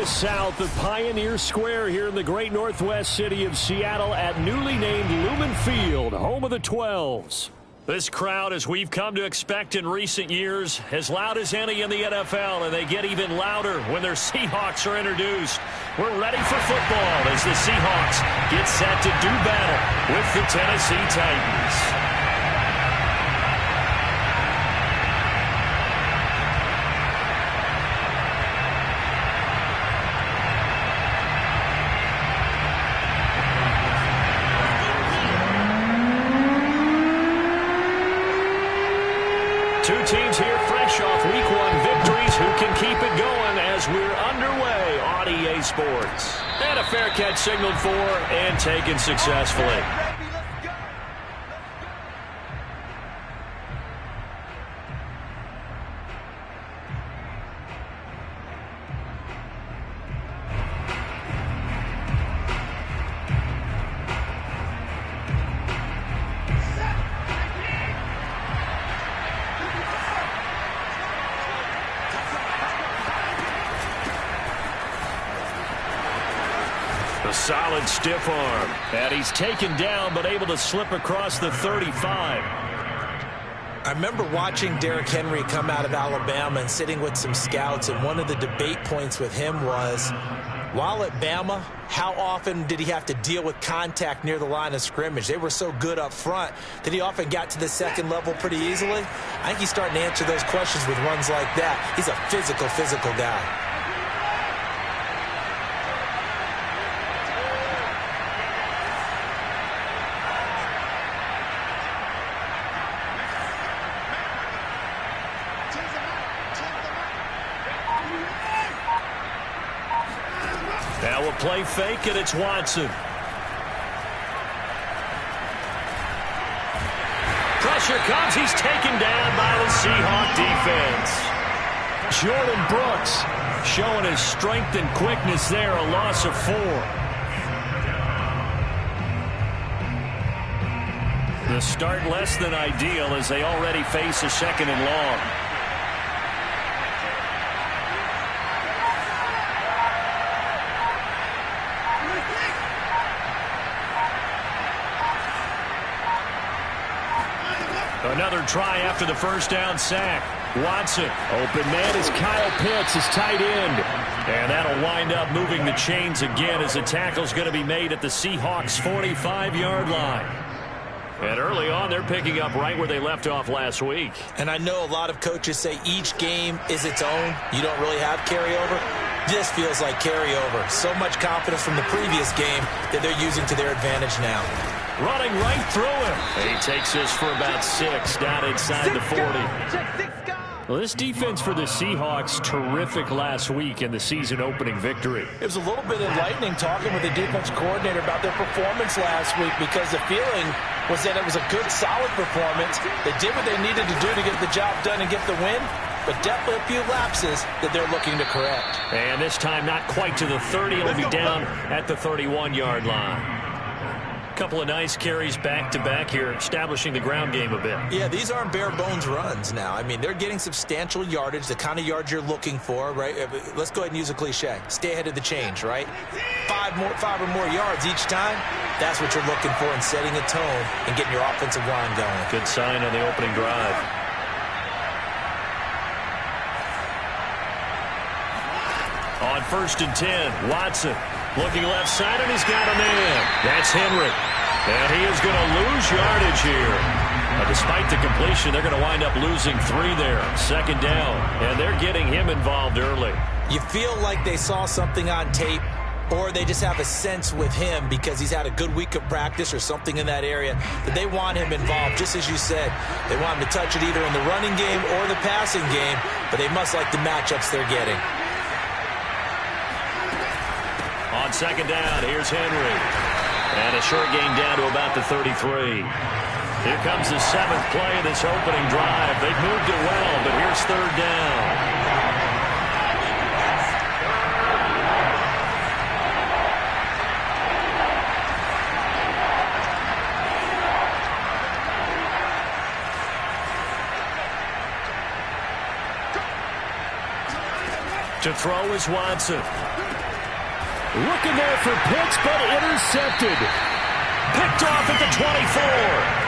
South of Pioneer Square here in the great northwest city of Seattle at newly named Lumen Field, home of the 12s. This crowd, as we've come to expect in recent years, as loud as any in the NFL, and they get even louder when their Seahawks are introduced. We're ready for football as the Seahawks get set to do battle with the Tennessee Titans. Two teams here fresh off Week 1 victories who can keep it going as we're underway on EA Sports. And a fair catch signaled for and taken successfully. A solid stiff arm. And he's taken down but able to slip across the 35. I remember watching Derrick Henry come out of Alabama and sitting with some scouts, and one of the debate points with him was, while at Bama, how often did he have to deal with contact near the line of scrimmage? They were so good up front that he often got to the second level pretty easily. I think he's starting to answer those questions with runs like that. He's a physical guy. Now we'll play fake, and it's Watson. Pressure comes. He's taken down by the Seahawk defense. Jordan Brooks showing his strength and quickness there, a loss of 4. The start less than ideal as they already face a 2nd and long. Another try after the first down sack. Watson, open man is Kyle Pitts, his tight end. And that'll wind up moving the chains again as the tackle's going to be made at the Seahawks' 45-yard line. And early on, they're picking up right where they left off last week. And I know a lot of coaches say each game is its own. You don't really have carryover. This feels like carryover. So much confidence from the previous game that they're using to their advantage now. Running right through him. He takes this for about 6 down inside the 40. Well, this defense for the Seahawks, terrific last week in the season-opening victory. It was a little bit enlightening talking with the defense coordinator about their performance last week because the feeling was that it was a good, solid performance. They did what they needed to do to get the job done and get the win, but definitely a few lapses that they're looking to correct. And this time not quite to the 30. It'll be down at the 31-yard line. Couple of nice carries back-to-back here, establishing the ground game a bit. Yeah, these aren't bare-bones runs now. I mean, they're getting substantial yardage, the kind of yards you're looking for, right? Let's go ahead and use a cliche. Stay ahead of the change, right? 5 or more yards each time. That's what you're looking for in setting a tone and getting your offensive line going. Good sign on the opening drive. On 1st and 10, Watson. Looking left side, and he's got a man. That's Henry. And he is going to lose yardage here. Despite the completion, they're going to wind up losing 3 there. 2nd down, and they're getting him involved early. You feel like they saw something on tape, or they just have a sense with him because he's had a good week of practice or something in that area that they want him involved. Just as you said, they want him to touch it either in the running game or the passing game, but they must like the matchups they're getting. On 2nd down, here's Henry. And a short gain down to about the 33. Here comes the 7th play of this opening drive. They've moved it well, but here's 3rd down. To throw is Watson. Looking there for Pitts, but intercepted. Picked off at the 24.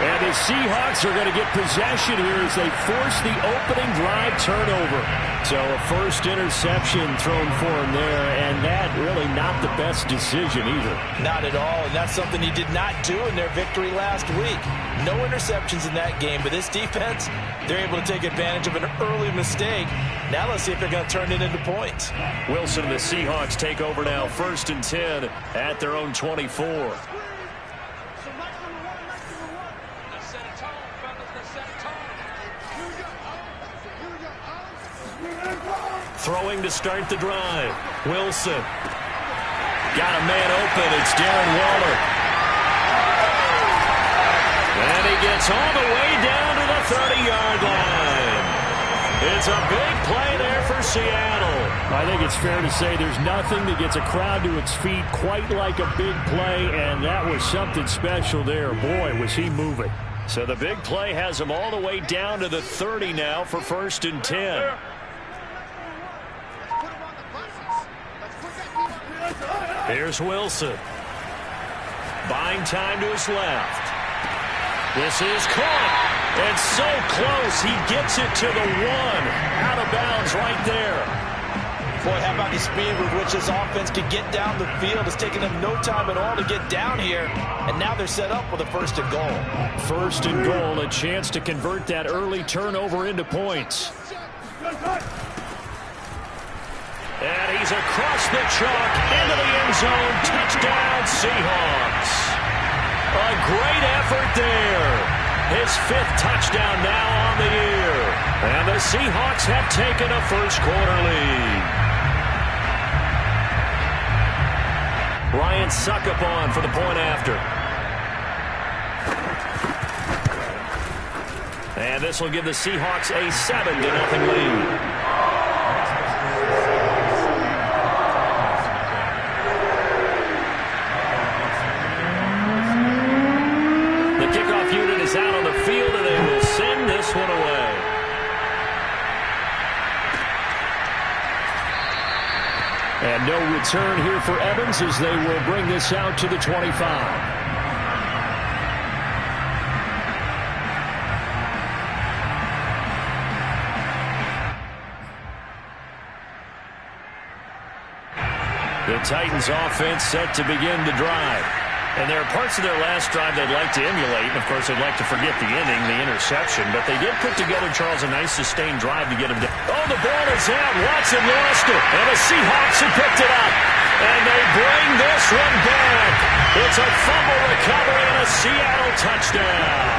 And the Seahawks are going to get possession here as they force the opening drive turnover. So a first interception thrown for him there, and that really not the best decision either. Not at all, and that's something he did not do in their victory last week. No interceptions in that game, but this defense, they're able to take advantage of an early mistake. Now let's see if they're going to turn it into points. Wilson and the Seahawks take over now, 1st and 10 at their own 24. Throwing to start the drive. Wilson. Got a man open. It's Darren Waller. And he gets all the way down to the 30-yard line. It's a big play there for Seattle. I think it's fair to say there's nothing that gets a crowd to its feet quite like a big play, and that was something special there. Boy, was he moving. So the big play has him all the way down to the 30 now for 1st and 10. Here's Wilson. Buying time to his left. This is caught. And so close. He gets it to the 1. Out of bounds right there. Boy, how about the speed with which this offense could get down the field? It's taken them no time at all to get down here. And now they're set up with a 1st and goal. 1st and goal. A chance to convert that early turnover into points. And he's across the chalk into the end zone. Touchdown, Seahawks. A great effort there. His 5th touchdown now on the year. And the Seahawks have taken a first-quarter lead. Ryan Succop for the point after. And this will give the Seahawks a 7-0 lead. Is out on the field, and they will send this one away. And no return here for Evans as they will bring this out to the 25. The Titans offense set to begin the drive. And there are parts of their last drive they'd like to emulate. And, of course, they'd like to forget the inning, the interception. But they did put together, Charles, a nice sustained drive to get him down. Oh, the ball is out. Watson lost it. And the Seahawks have picked it up. And they bring this one back. It's a fumble recovery and a Seattle touchdown.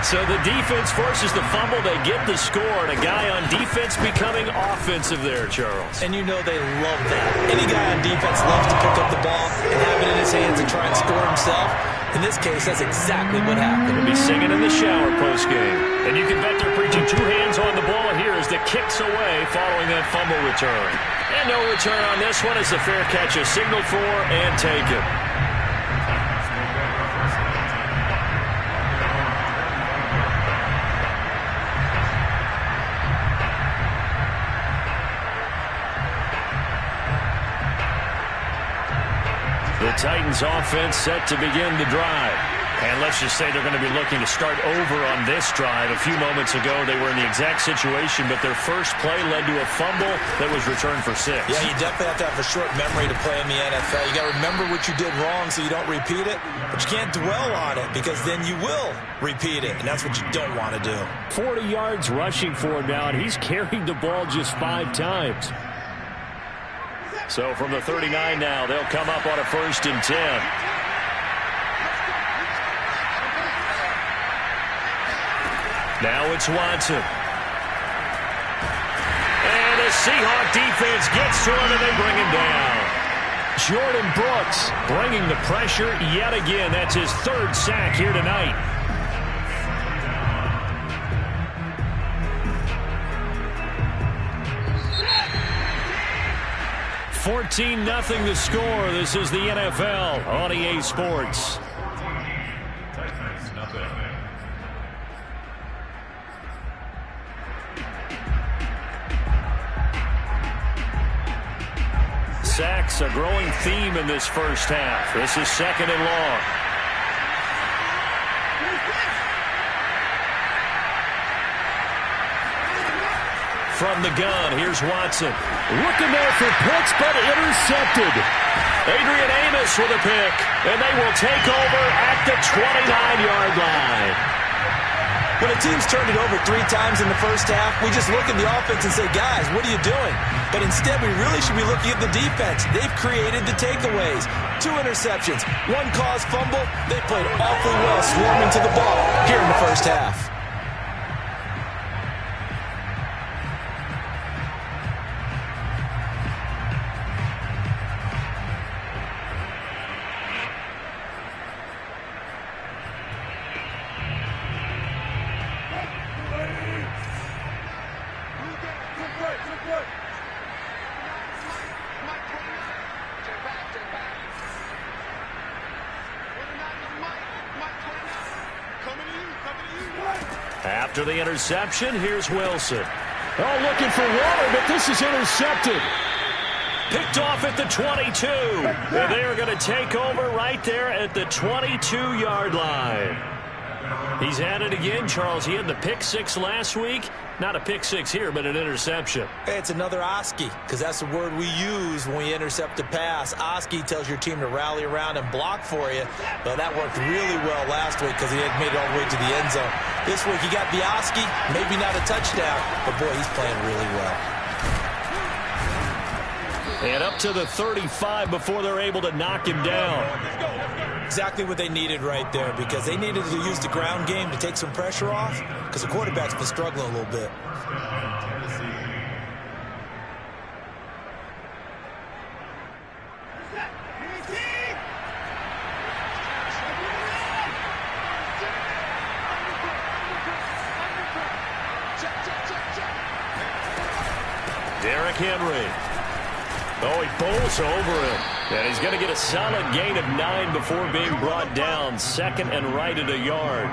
So the defense forces the fumble. They get the score, and a guy on defense becoming offensive there, Charles. And you know they love that. Any guy on defense loves to pick up the ball and have it in his hands and try and score himself. In this case, that's exactly what happened. He'll be singing in the shower postgame. And you can bet they're preaching two hands on the ball here as the kick's away following that fumble return. And no return on this one as the fair catch is signaled for and taken. The Titans offense set to begin the drive. And let's just say they're going to be looking to start over on this drive. A few moments ago, they were in the exact situation, but their first play led to a fumble that was returned for 6. Yeah, you definitely have to have a short memory to play in the NFL. You got to remember what you did wrong so you don't repeat it, but you can't dwell on it because then you will repeat it, and that's what you don't want to do. 40 yards rushing for him now, and he's carried the ball just 5 times. So from the 39 now, they'll come up on a 1st and 10. Now it's Watson. And the Seahawks defense gets to him and they bring him down. Jordan Brooks bringing the pressure yet again. That's his 3rd sack here tonight. $14-0 the score. This is the NFL on EA Sports. Sacks a growing theme in this first half. This is 2nd and long. From the gun, here's Watson. Looking there for Pitts, but intercepted. Adrian Amos with a pick, and they will take over at the 29-yard line. When a team's turned it over 3 times in the first half, we just look at the offense and say, guys, what are you doing? But instead, we really should be looking at the defense. They've created the takeaways. 2 interceptions, 1 caused fumble. They played awfully well swarming to the ball here in the first half. After the interception, here's Wilson. Oh, looking for water, but this is intercepted. Picked off at the 22. And they are going to take over right there at the 22-yard line. He's had it again, Charles. He had the pick 6 last week. Not a pick 6 here, but an interception. Hey, it's another Oski, because that's the word we use when we intercept a pass. Oski tells your team to rally around and block for you. But that worked really well last week because he had made it all the way to the end zone. This week he got the Oski, maybe not a touchdown, but boy, he's playing really well. And up to the 35 before they're able to knock him down. Exactly what they needed right there, because they needed to use the ground game to take some pressure off, because the quarterback's been struggling a little bit. Derrick Henry. Oh, he bowls over him. And he's going to get a solid gain of 9 before being brought down. 2nd and right at a yard.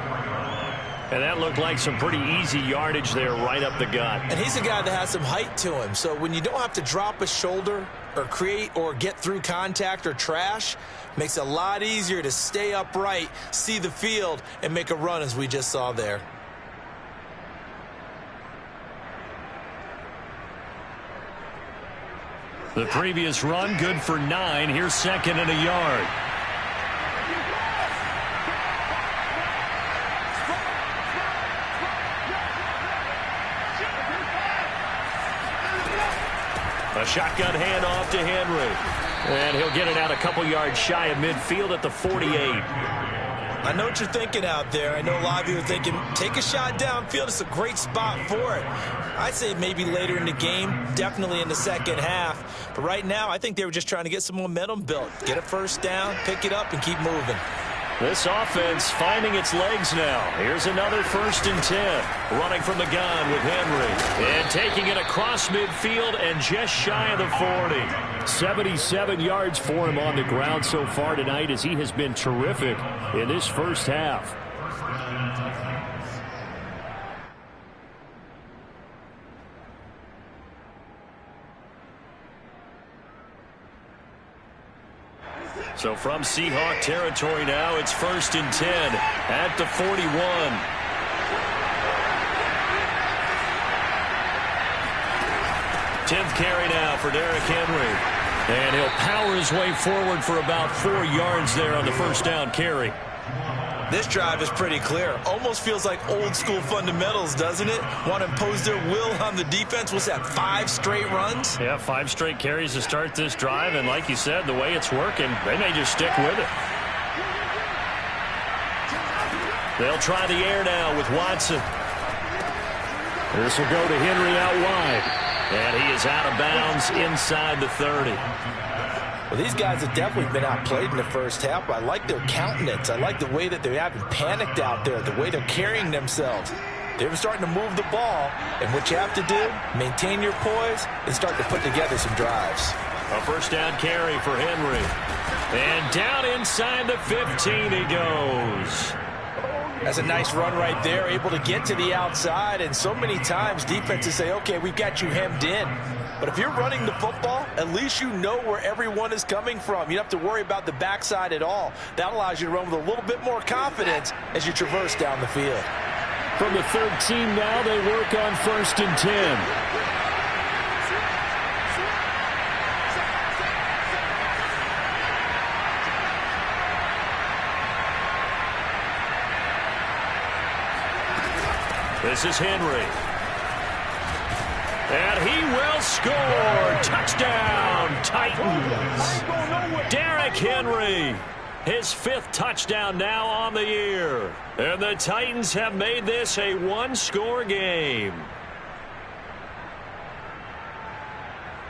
And that looked like some pretty easy yardage there right up the gut. And he's a guy that has some height to him. So when you don't have to drop a shoulder or create or get through contact or trash, makes it a lot easier to stay upright, see the field, and make a run as we just saw there. The previous run good for 9. Here's second and a yard. A shotgun handoff to Henry. And he'll get it out a couple yards shy of midfield at the 48. I know what you're thinking out there. I know a lot of you are thinking, take a shot downfield. It's a great spot for it. I'd say maybe later in the game, definitely in the second half. But right now, I think they were just trying to get some momentum built. Get a first down, pick it up, and keep moving. This offense finding its legs now. Here's another 1st and 10. Running from the gun with Henry. And taking it across midfield and just shy of the 40. 77 yards for him on the ground so far tonight as he has been terrific in this first half. So from Seahawk territory now, it's 1st and 10 at the 41. Tenth carry now for Derrick Henry. And he'll power his way forward for about 4 yards there on the first down carry. This drive is pretty clear. Almost feels like old school fundamentals, doesn't it? Want to impose their will on the defense. What's that, 5 straight runs? Yeah, 5 straight carries to start this drive. And like you said, the way it's working, they may just stick with it. They'll try the air now with Watson. This will go to Henry out wide. And he is out of bounds inside the 30. Well, these guys have definitely been outplayed in the first half. I like their countenance. I like the way that they haven't panicked out there, the way they're carrying themselves. They're starting to move the ball, and what you have to do, maintain your poise and start to put together some drives. A first down carry for Henry. And down inside the 15 he goes. That's a nice run right there, able to get to the outside, and so many times defenses say, okay, we've got you hemmed in. But if you're running the football, at least you know where everyone is coming from. You don't have to worry about the backside at all. That allows you to run with a little bit more confidence as you traverse down the field. From the 13 now, they work on 1st and 10. This is Henry. And he will score. Touchdown, Titans. Derrick Henry, his 5th touchdown now on the year. And the Titans have made this a 1-score game.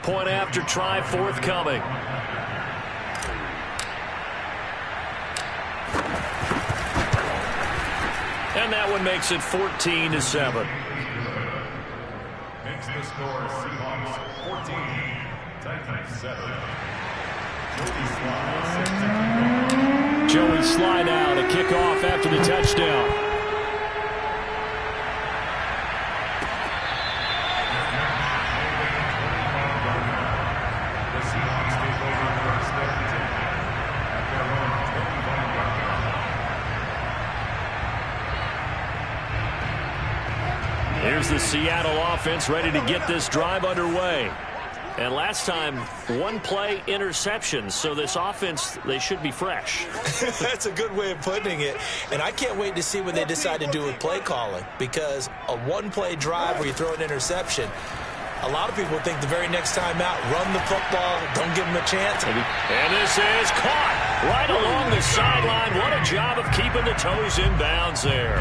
Point after try forthcoming. And that one makes it 14-7. Makes the score Seahawks 14, Titans 7. Joey Sly now to kick off after the touchdown. The Seahawks take over first and 10 at their own 25-yard line. Here's the Seattle offense ready to get this drive underway. And last time, 1 play interception. So this offense, they should be fresh. That's a good way of putting it. And I can't wait to see what they decide to do with play calling. Because a 1-play drive where you throw an interception, a lot of people think the very next time out, run the football, don't give them a chance. And this is caught right along the sideline. What a job of keeping the toes in bounds there.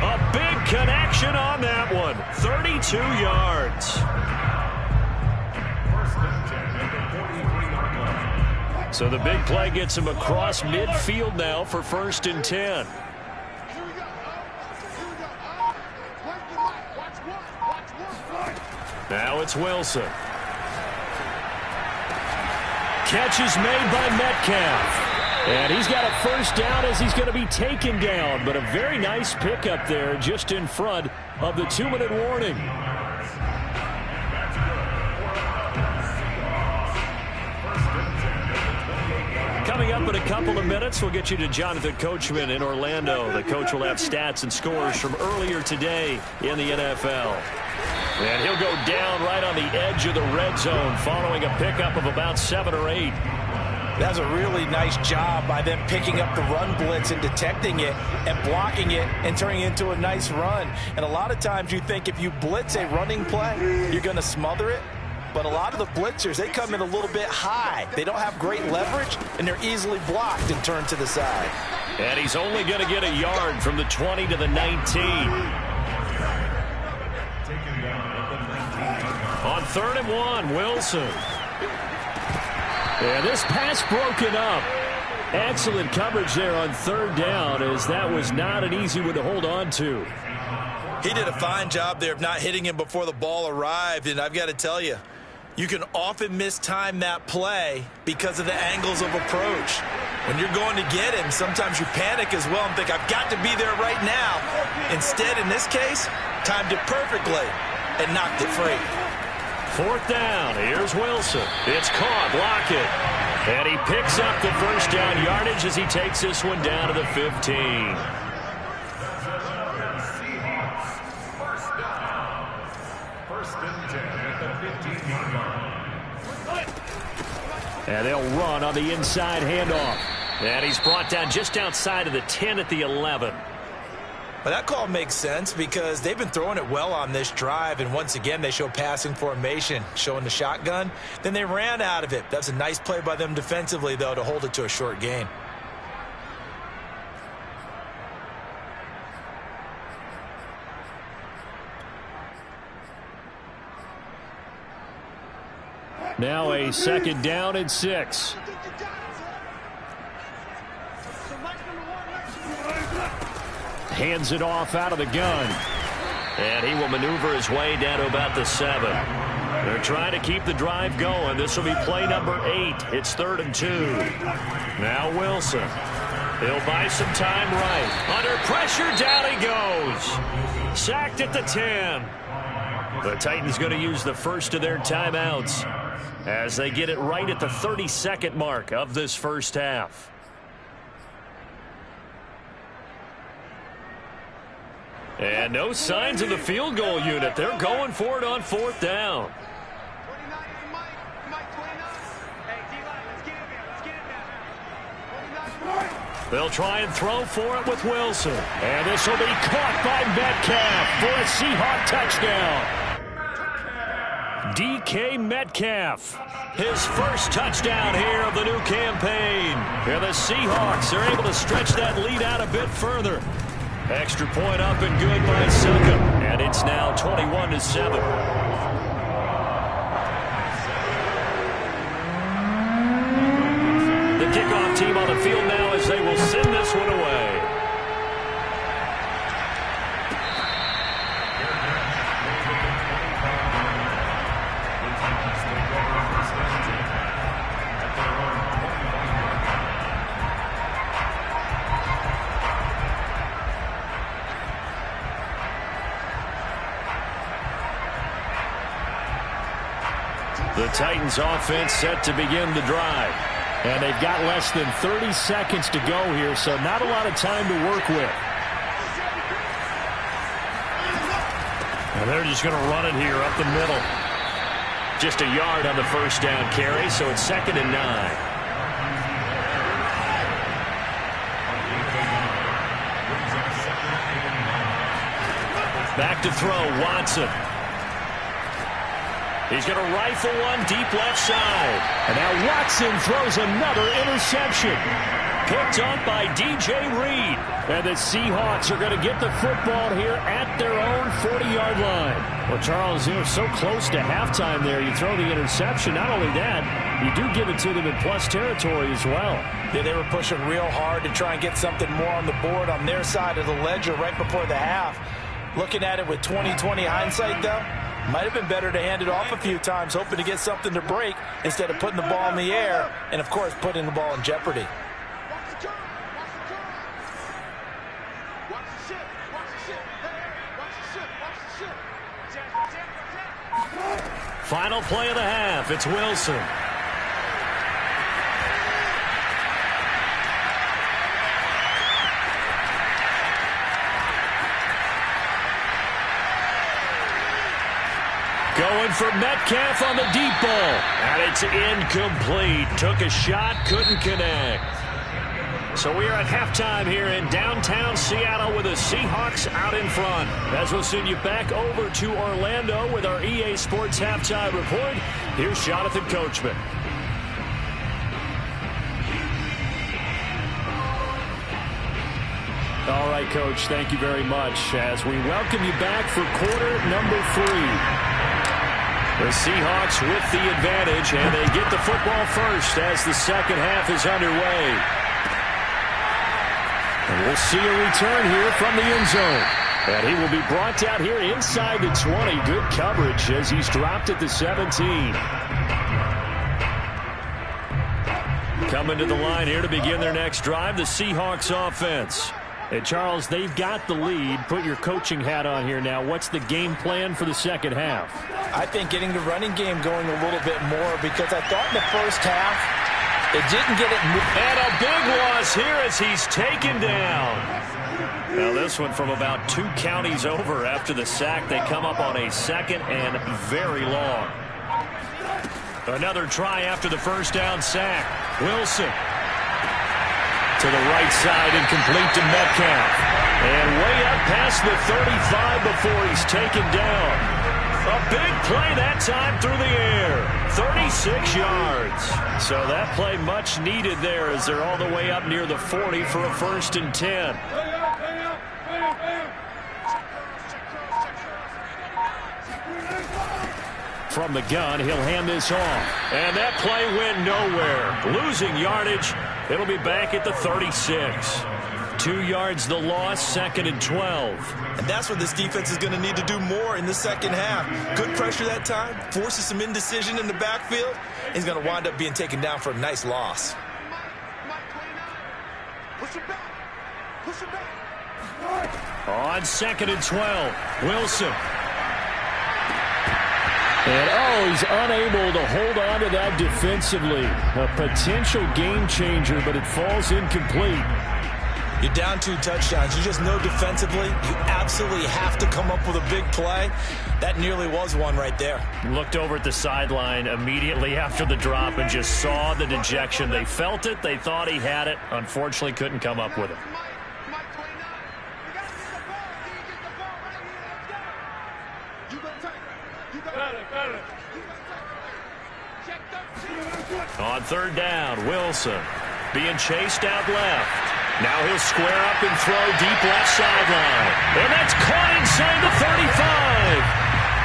A big connection on that one. 32 yards. So the big play gets him across midfield now for 1st and 10. Now it's Wilson. Catch is made by Metcalf. And he's got a first down as he's going to be taken down. But a very nice pickup there just in front of the 2-minute warning. Coming up in a couple of minutes, we'll get you to Jonathan Coachman in Orlando. The coach will have stats and scores from earlier today in the NFL. And he'll go down right on the edge of the red zone following a pickup of about 7 or 8. That's a really nice job by them picking up the run blitz and detecting it and blocking it and turning it into a nice run. And a lot of times you think if you blitz a running play, you're going to smother it. But a lot of the blitzers, they come in a little bit high. They don't have great leverage, and they're easily blocked and turned to the side. And he's only going to get a yard from the 20 to the 19. On 3rd and 1, Wilson. And this pass broken up. Excellent coverage there on 3rd down, as that was not an easy one to hold on to. He did a fine job there of not hitting him before the ball arrived, and I've got to tell you, you can often mistime that play because of the angles of approach. When you're going to get him, sometimes you panic as well and think, I've got to be there right now. Instead, in this case, timed it perfectly and knocked it free. 4th down. Here's Wilson. It's caught. Lockett. And he picks up the first down yardage as he takes this one down to the 15. Seahawks, first down. 1st and 10 at the 15-yard line. And they'll run on the inside handoff. And he's brought down just outside of the 10 at the 11. Well, that call makes sense because they've been throwing it well on this drive, and once again they show passing formation, showing the shotgun. Then they ran out of it. That's a nice play by them defensively, though, to hold it to a short gain. Now a 2nd down and 6. Hands it off out of the gun. And he will maneuver his way down to about the 7. They're trying to keep the drive going. This will be play number 8. It's 3rd and 2. Now Wilson. He'll buy some time right. Under pressure, down he goes. Sacked at the 10. The Titans going to use the first of their timeouts as they get it right at the 32nd mark of this first half. And no signs of the field goal unit. They're going for it on 4th down. They'll try and throw for it with Wilson. And this will be caught by Metcalf for a Seahawk touchdown. DK Metcalf, his first touchdown here of the new campaign. And the Seahawks are able to stretch that lead out a bit further. Extra point up and good by Suckup. And it's now 21-7. The kickoff team on the field now as they will send this one away. The Titans offense set to begin the drive. And they've got less than 30 seconds to go here, so not a lot of time to work with. And they're just going to run it here up the middle. Just a yard on the first down carry, so it's 2nd and 9. Back to throw, Watson. He's going to rifle one deep left side. And now Watson throws another interception. Picked up by D.J. Reed. And the Seahawks are going to get the football here at their own 40-yard line. Well, Charles, they were so close to halftime there. You throw the interception. Not only that, you do give it to them in plus territory as well. Yeah, they were pushing real hard to try and get something more on the board on their side of the ledger right before the half. Looking at it with 20/20 hindsight, though, might have been better to hand it off a few times, hoping to get something to break instead of putting the ball in the air and, of course, putting the ball in jeopardy. Final play of the half. It's Wilson. Going for Metcalf on the deep ball. And it's incomplete. Took a shot, couldn't connect. So we are at halftime here in downtown Seattle with the Seahawks out in front. As we'll send you back over to Orlando with our EA Sports Halftime Report. Here's Jonathan Coachman. All right, Coach, thank you very much as we welcome you back for quarter number 3. The Seahawks with the advantage, and they get the football first as the second half is underway. And we'll see a return here from the end zone. And he will be brought out here inside the 20. Good coverage as he's dropped at the 17. Coming to the line here to begin their next drive, the Seahawks offense. Hey, Charles, they've got the lead. Put your coaching hat on here now. What's the game plan for the second half? I think getting the running game going a little bit more because I thought in the first half it didn't get it. And a big loss here as he's taken down. Now this one from about 2 counties over after the sack. They come up on a second and very long. Another try after the first down sack. Wilson. To the right side and complete to Metcalf. And way up past the 35 before he's taken down. A big play that time through the air. 36 yards. So that play much needed there as they're all the way up near the 40 for a 1st and 10. From the gun, he'll hand this off. And that play went nowhere. Losing yardage. It'll be back at the 36. 2 yards the loss, 2nd and 12. And that's what this defense is going to need to do more in the second half. Good pressure that time, forces some indecision in the backfield. He's going to wind up being taken down for a nice loss. On 2nd and 12, Wilson. And, he's unable to hold on to that defensively. A potential game changer, but it falls incomplete. You're down 2 touchdowns. You just know defensively you absolutely have to come up with a big play. That nearly was one right there. Looked over at the sideline immediately after the drop and just saw the dejection. They felt it. They thought he had it. Unfortunately, couldn't come up with it. On 3rd down, Wilson being chased out left. Now he'll square up and throw deep left sideline. And that's caught inside the 35.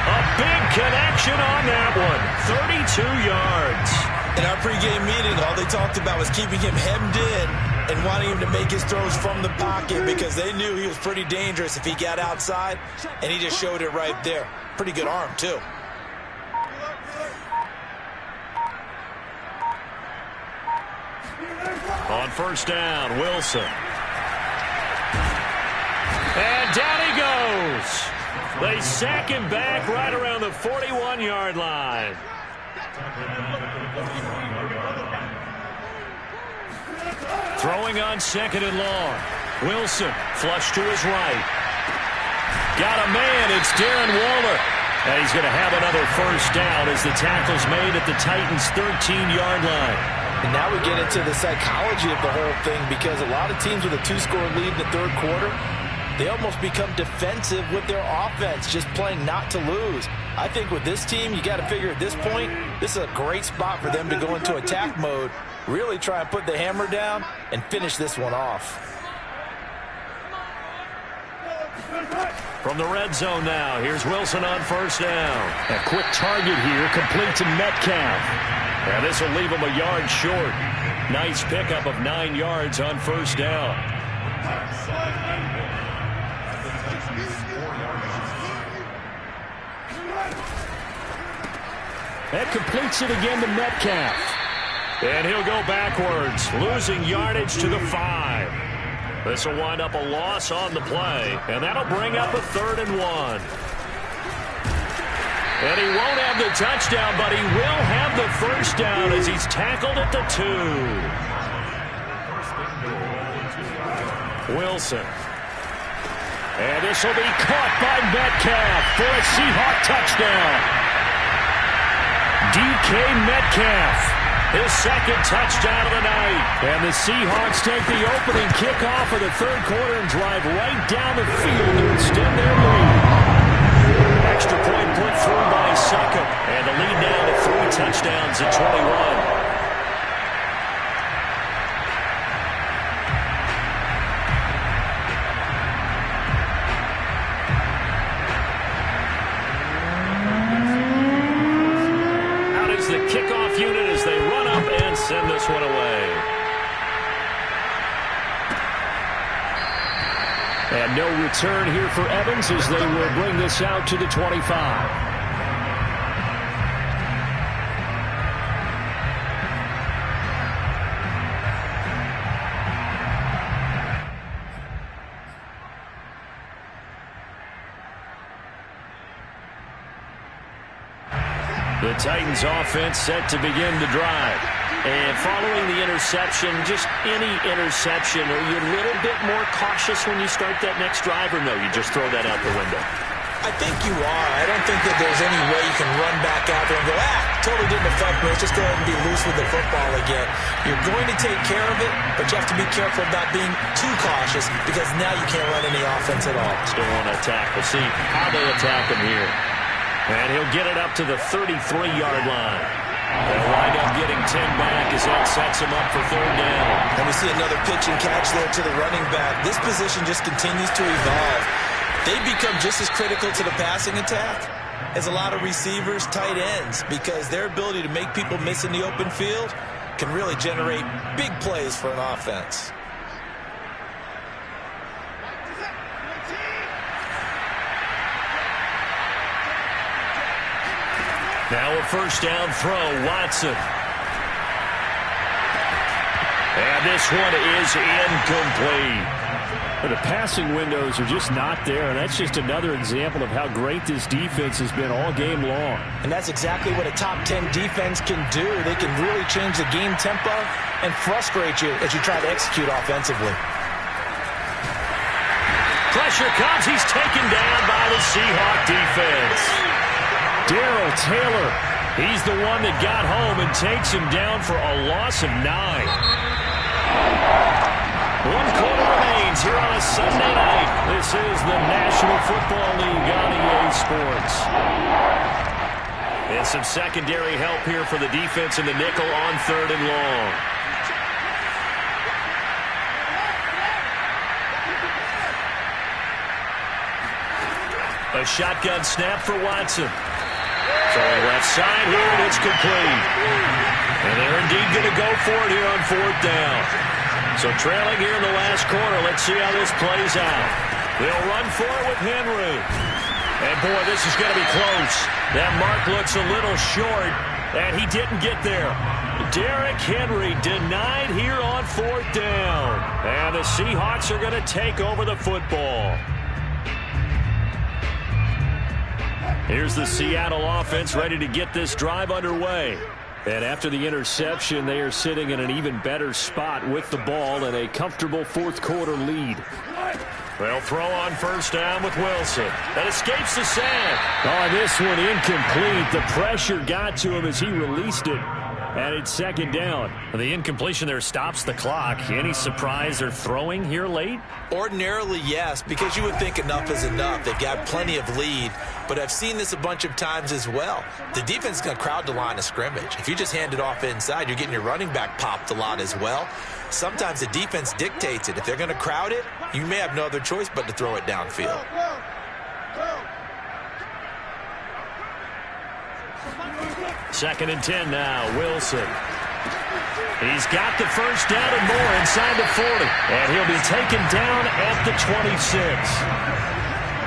A big connection on that one. 32 yards. In our pregame meeting, all they talked about was keeping him hemmed in and wanting him to make his throws from the pocket because they knew he was pretty dangerous if he got outside, and he just showed it right there. Pretty good arm, too. On 1st down, Wilson. And down he goes. They sack him back right around the 41-yard line. Throwing on 2nd and long. Wilson, flush to his right. Got a man, it's Darren Waller. And he's going to have another 1st down as the tackle's made at the Titans' 13-yard line. And now we get into the psychology of the whole thing because a lot of teams with a 2-score lead in the 3rd quarter, they almost become defensive with their offense, just playing not to lose. I think with this team, you got to figure at this point, this is a great spot for them to go into attack mode, really try and put the hammer down and finish this one off. From the red zone now, here's Wilson on 1st down. A quick target here, complete to Metcalf. And this will leave him a yard short. Nice pickup of 9 yards on 1st down. That completes it again to Metcalf. And he'll go backwards, losing yardage to the 5. This will wind up a loss on the play, and that'll bring up a 3rd and 1. And he won't have the touchdown, but he will have the 1st down as he's tackled at the 2. Wilson. And this will be caught by Metcalf for a Seahawk touchdown. DK Metcalf. His second touchdown of the night. And the Seahawks take the opening kickoff of the third quarter and drive right down the field to extend their lead. Extra point put through by Succop. And the lead now to 3 touchdowns at 21. The kickoff unit as they run up and send this one away. And no return here for Evans as they will bring this out to the 25. The Titans offense set to begin the drive. And following the interception, just any interception, are you a little bit more cautious when you start that next drive, or no, you just throw that out the window? I think you are. I don't think that there's any way you can run back out there and go, totally didn't affect me. Let's just go ahead and be loose with the football again. You're going to take care of it, but you have to be careful about being too cautious because now you can't run any offense at all. Still want to attack. We'll see how they attack him here. And he'll get it up to the 33-yard line. They'll wind up getting 10 back as that sets him up for third down. And we see another pitch and catch there to the running back. This position just continues to evolve. They become just as critical to the passing attack as a lot of receivers, tight ends, because their ability to make people miss in the open field can really generate big plays for an offense. Now a first down throw, Watson. And this one is incomplete. The passing windows are just not there, and that's just another example of how great this defense has been all game long. And that's exactly what a top 10 defense can do. They can really change the game tempo and frustrate you as you try to execute offensively. Pressure comes. He's taken down by the Seahawk defense. Darrell Taylor, he's the one that got home and takes him down for a loss of 9. 1 quarter remains here on a Sunday night. This is the National Football League on EA Sports. And some secondary help here for the defense in the nickel on 3rd and long. A shotgun snap for Watson. Throwing left side here, and it's complete. And they're indeed going to go for it here on 4th down. So trailing here in the last quarter, let's see how this plays out. They'll run for it with Henry. And, boy, this is going to be close. That mark looks a little short, and he didn't get there. Derrick Henry denied here on 4th down. And the Seahawks are going to take over the football. Here's the Seattle offense ready to get this drive underway. And after the interception, they are sitting in an even better spot with the ball and a comfortable 4th quarter lead. They'll throw on first down with Wilson. That escapes the sack. Oh, this one incomplete. The pressure got to him as he released it. And it's 2nd down. The incompletion there stops the clock. Any surprise they're throwing here late? Ordinarily, yes, because you would think enough is enough. They've got plenty of lead, but I've seen this a bunch of times as well. The defense is going to crowd the line of scrimmage. If you just hand it off inside, you're getting your running back popped a lot as well. Sometimes the defense dictates it. If they're going to crowd it, you may have no other choice but to throw it downfield. Second and 10 now, Wilson. He's got the first down and more inside the 40. And he'll be taken down at the 26.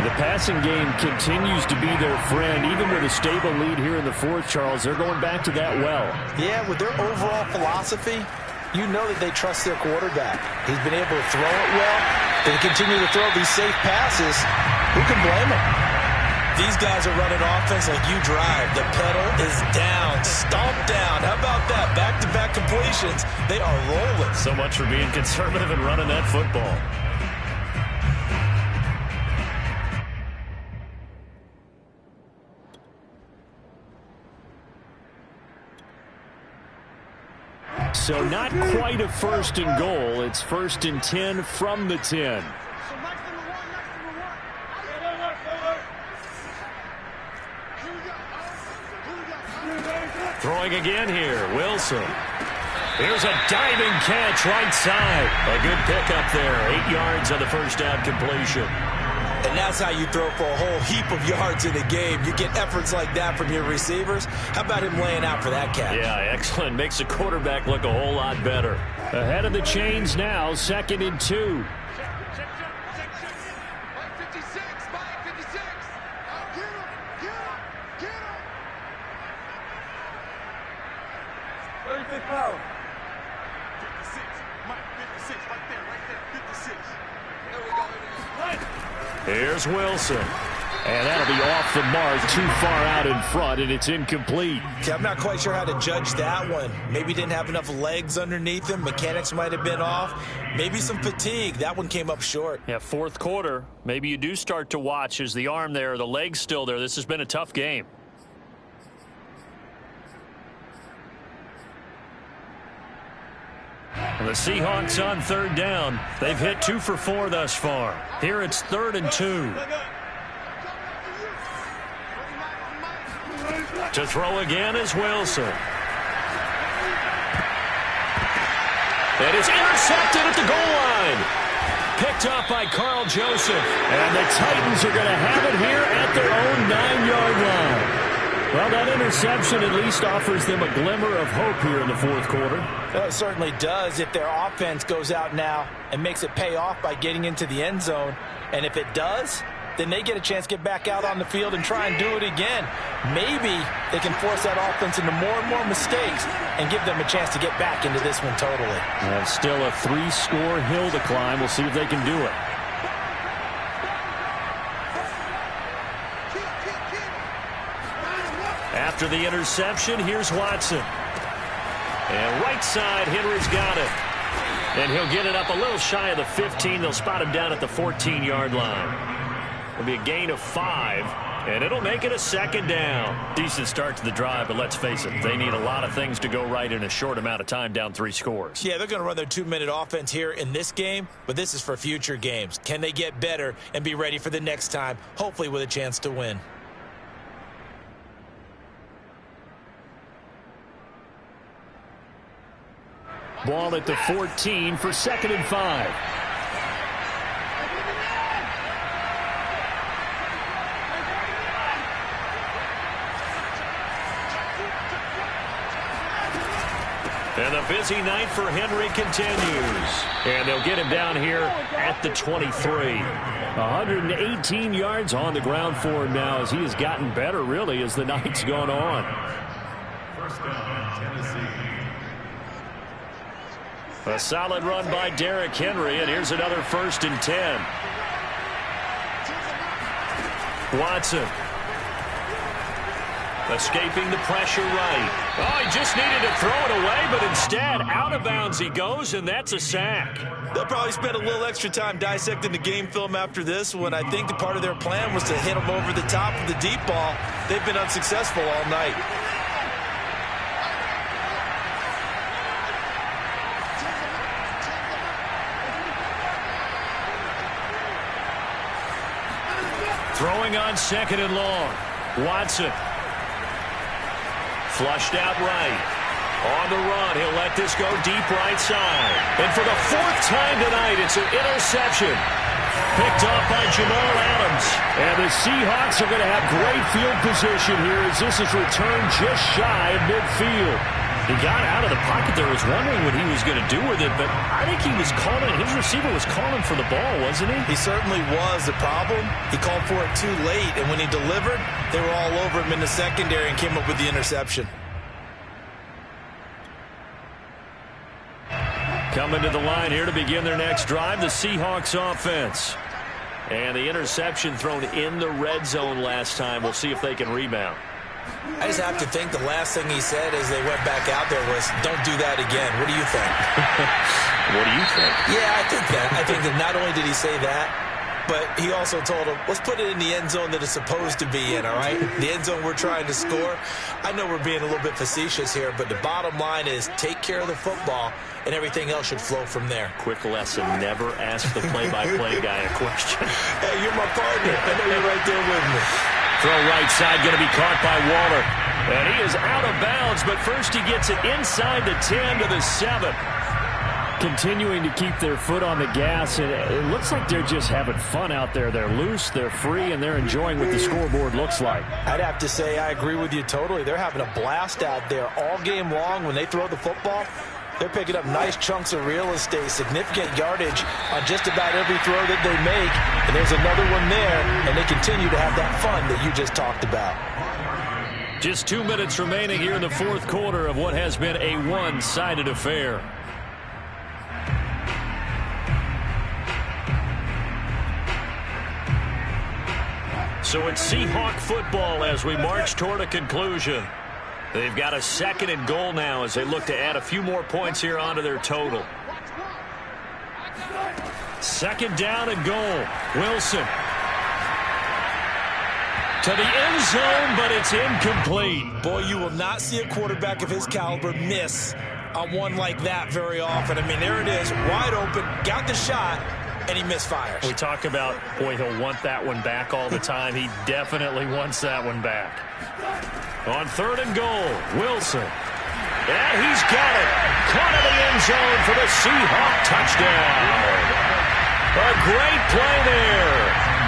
The passing game continues to be their friend. Even with a stable lead here in the 4th, Charles, they're going back to that well. Yeah, with their overall philosophy, you know that they trust their quarterback. He's been able to throw it well. They continue to throw these safe passes. Who can blame them? These guys are running offense like you drive. The pedal is down, stomped down. How about that? Back-to-back completions. They are rolling. So much for being conservative and running that football. So not quite a first and goal. It's first and 10 from the 10. Throwing again here, Wilson. Here's a diving catch right side. A good pickup there. 8 yards on the first down completion. And that's how you throw for a whole heap of yards in a game. You get efforts like that from your receivers. How about him laying out for that catch? Yeah, excellent. Makes the quarterback look a whole lot better. Ahead of the chains now, 2nd and 2. Here's Wilson. And that'll be off the mark, too far out in front, and it's incomplete. Okay, I'm not quite sure how to judge that one. Maybe didn't have enough legs underneath him. Mechanics might have been off. Maybe some fatigue. That one came up short. Yeah, fourth quarter. Maybe you do start to watch. Is the arm there, the leg's still there? This has been a tough game. And the Seahawks on 3rd down. They've hit 2 for 4 thus far. Here it's 3rd and 2. To throw again is Wilson. It is intercepted at the goal line. Picked up by Carl Joseph. And the Titans are going to have it here at their own 9-yard line. Well, that interception at least offers them a glimmer of hope here in the fourth quarter. It certainly does if their offense goes out now and makes it pay off by getting into the end zone. And if it does, then they get a chance to get back out on the field and try and do it again. Maybe they can force that offense into more and more mistakes and give them a chance to get back into this one totally. And still a 3-score hill to climb. We'll see if they can do it. After the interception, here's Watson. And right side, Henry's got it. And he'll get it up a little shy of the 15. They'll spot him down at the 14-yard line. It'll be a gain of 5, and it'll make it a 2nd down. Decent start to the drive, but let's face it, they need a lot of things to go right in a short amount of time, down 3 scores. Yeah, they're going to run their 2-minute offense here in this game, but this is for future games. Can they get better and be ready for the next time, hopefully with a chance to win? Ball at the 14 for 2nd and 5. And the busy night for Henry continues. And they'll get him down here at the 23. 118 yards on the ground for him now as he has gotten better, really, as the night's gone on. First down, Tennessee. A solid run by Derrick Henry, and here's another 1st and 10. Watson. Escaping the pressure right. Oh, he just needed to throw it away, but instead, out of bounds he goes, and that's a sack. They'll probably spend a little extra time dissecting the game film after this one. I think part of their plan was to hit him over the top of the deep ball. They've been unsuccessful all night. Throwing on 2nd and long. Watson. Flushed out right. On the run, he'll let this go deep right side. And for the 4th time tonight, it's an interception. Picked up by Jamal Adams. And the Seahawks are going to have great field position here as this is returned just shy of midfield. He got out of the pocket there, was wondering what he was going to do with it, but I think he was calling, his receiver was calling for the ball, wasn't he? He certainly was. The problem, he called for it too late, and when he delivered, they were all over him in the secondary and came up with the interception. Coming to the line here to begin their next drive, the Seahawks offense. And the interception thrown in the red zone last time. We'll see if they can rebound. I just have to think the last thing he said as they went back out there was, don't do that again. What do you think? What do you think? Yeah, I think that. I think that not only did he say that, But he also told him, let's put it in the end zone that it's supposed to be in, all right? The end zone we're trying to score. I know we're being a little bit facetious here, but the bottom line is take care of the football, and everything else should flow from there. Quick lesson, never ask the play-by-play guy a question. Hey, you're my partner. I know you're right there with me. Throw right side, going to be caught by Waller. And he is out of bounds, but first he gets it inside the 10 to the 7. Continuing to keep their foot on the gas, and it looks like they're just having fun out there. They're loose, they're free, and they're enjoying what the scoreboard looks like. I'd have to say I agree with you totally. They're having a blast out there all game long. When they throw the football, they're picking up nice chunks of real estate, significant yardage on just about every throw that they make. And there's another one there, and they continue to have that fun that you just talked about. Just 2 minutes remaining here in the fourth quarter of what has been a one-sided affair. So it's Seahawk football as we march toward a conclusion. They've got a 2nd and goal now as they look to add a few more points here onto their total. 2nd down and goal. Wilson. To the end zone, but it's incomplete. Boy, you will not see a quarterback of his caliber miss on one like that very often. I mean, there it is, wide open, got the shot, and he misfires. We talk about, boy, he'll want that one back all the time. He definitely wants that one back. On 3rd and goal, Wilson. And he's got it. Caught in the end zone for the Seahawk touchdown. A great play there.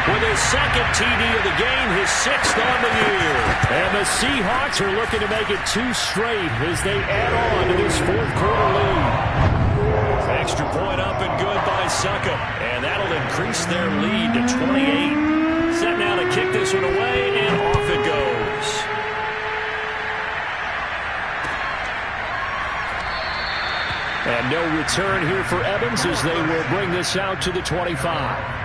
With his 2nd TD of the game, his 6th on the year. And the Seahawks are looking to make it 2 straight as they add on to this fourth quarter lead. Extra point up and good by Suckup. And that'll increase their lead to 28. Set now to kick this one away, and off it goes. And no return here for Evans as they will bring this out to the 25.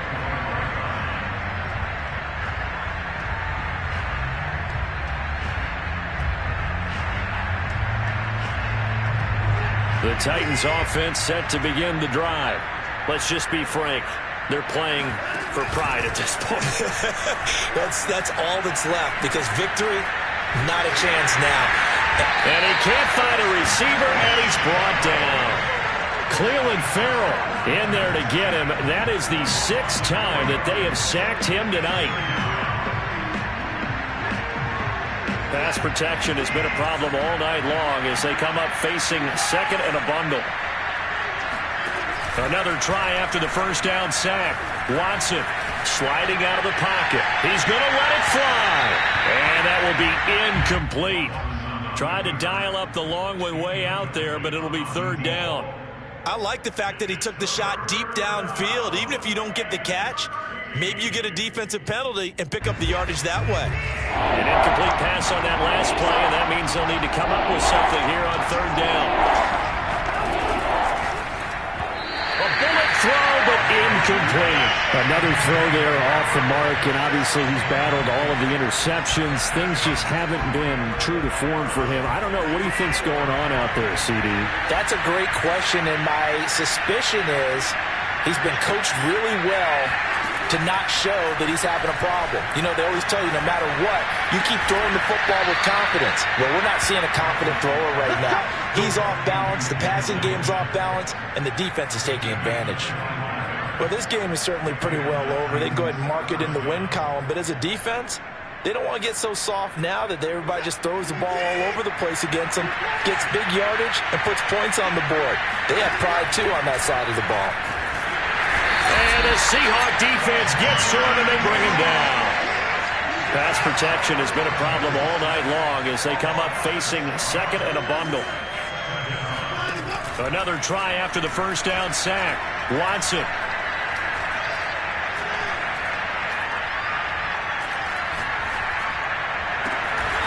The Titans offense set to begin the drive. Let's just be frank. They're playing for pride at this point. That's all that's left, because victory, not a chance now. And he can't find a receiver, and he's brought down. Cleveland Farrell in there to get him. That is the 6th time that they have sacked him tonight. Pass protection has been a problem all night long as they come up facing 2nd and a bundle. Another try after the first down sack. Watson sliding out of the pocket. He's going to let it fly. And that will be incomplete. Tried to dial up the long one way out there, but it'll be 3rd down. I like the fact that he took the shot deep downfield. Even if you don't get the catch, maybe you get a defensive penalty and pick up the yardage that way. An incomplete pass on that last play, and that means they'll need to come up with something here on 3rd down. A bullet throw, but incomplete. Another throw there off the mark, and obviously he's battled all of the interceptions. Things just haven't been true to form for him. I don't know. What do you think's going on out there, CD? That's a great question, and my suspicion is he's been coached really well to not show that he's having a problem. You know, they always tell you no matter what, you keep throwing the football with confidence. Well, we're not seeing a confident thrower right now. He's off balance, the passing game's off balance, and the defense is taking advantage. Well, this game is certainly pretty well over. They go ahead and mark it in the win column, but as a defense, they don't want to get so soft now that everybody just throws the ball all over the place against them, gets big yardage, and puts points on the board. They have pride, too, on that side of the ball. And the Seahawk defense gets to him, and they bring him down. Pass protection has been a problem all night long as they come up facing 2nd and a bundle. Another try after the first down sack. Watson.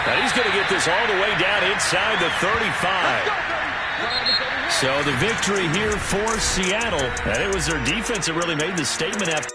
And he's going to get this all the way down inside the 35. So the victory here for Seattle. And it was their defense that really made the statement after